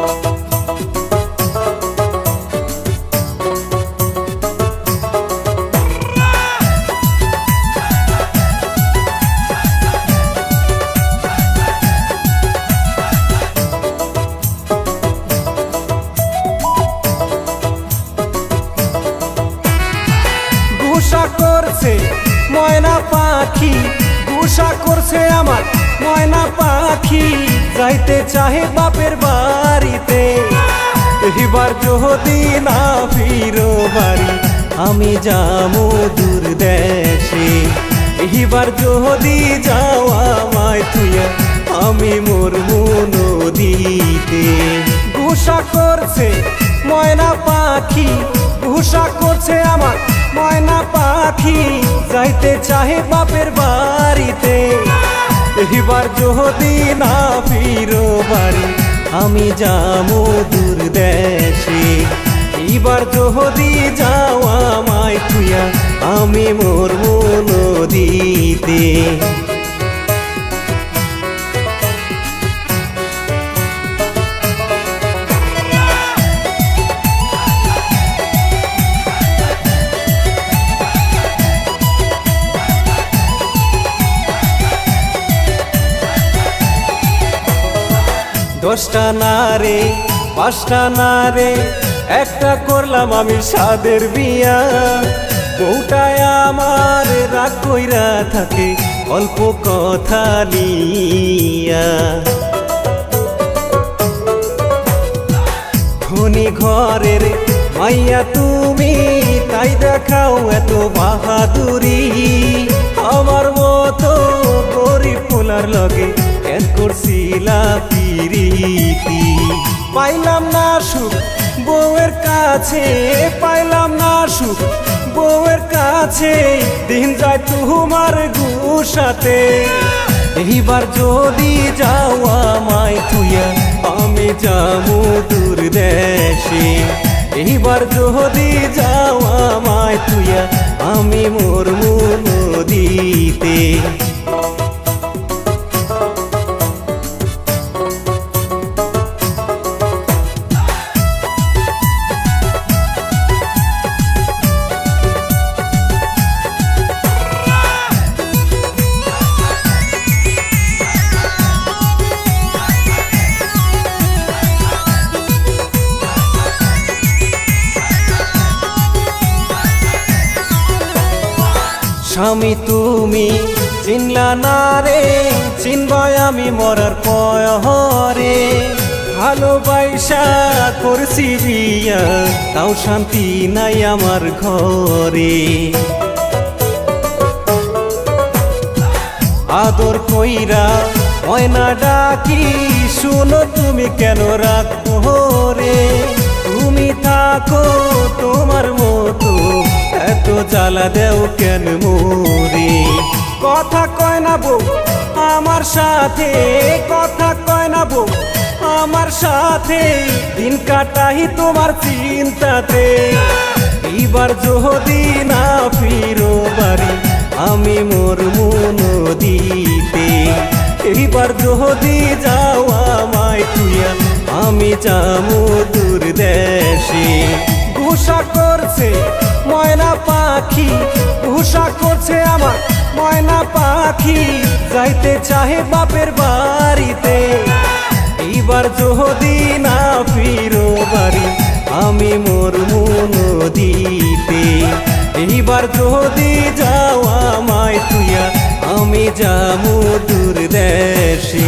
গুসা করছে ময়না পাখি, গুসা করছে আমার ময়না পাখি, যাইতে চাহে বাপের বাড়িতে। এবার যদি না ফিরো বাড়ি আমি যাবো দূর দেশে। এবার যদি যাওয়া মায় থুয়া আমি মরবো নদীতে। গুসা করছে ময়না পাখি, গুসা করছে আমার ময়না পাখি, যাইতে চাহে বাপের বাড়িতে। এবার যদি না ফিরো বাড়ি আমি যাবো দূর দেশে। এবার যদি যাওয়া মায় থুয়া আমি মরবো নদীতে। দশটা না রে পাঁচটা না রে একটা করলাম আমি সাদের বিয়া। বউটায় আমার রাগ কইরা থাকে অল্প কথা নিয়া। ধনী ঘরের মাইয়া তুমি তাই দেখাও এত বাহাদুরি। আমার মতো গরিব পোলার লগে কেন করছিলা পিরিতি। পাইলাম না সুখ বউয়ের কাছে, পাইলাম না সুখ বউয়ের কাছে, দিন যায় তোমার গুসাতে। এইবার যদি যাওয়া মায় থুয়া আমি যাবো দূর দেশে। এইবার যদি যাওয়া মায় থুয়া আমি মরবো নদীতে। স্বামী তুমি চিনলা না রে, চিনবাই আমি মরার পরে। ভালোবাসা করছি বিয়া তাও শান্তি নাই আমার ঘরে। আদর কইরা ময়না ডাকি শুনো তুমি কেন রাগ করে। তুমি থাকো তোমার মতো এত জ্বালা দেও কেন মোরে। কথা কয় না বউ আমার সাথে, কথা কয় না বউ আমার সাথে, দিন কাটাই তোমার চিন্তাতে। এইবার যদি না ফিরো বাড়ি আমি মরবো নদীতে। এইবার যদি যাওয়া মায় থুয়া আমি যাবো দূর দেশে। গুসা করছে ময়না পাখি, গুসা করছে আমার ময়না পাখি, যাইতে চাহে বাপের বাড়িতে। এইবার যদি না ফিরো বাড়ি আমি মরবো নদীতে। এইবার যদি যাওয়া মায় থুয়া আমি যাবো দূর দেশে।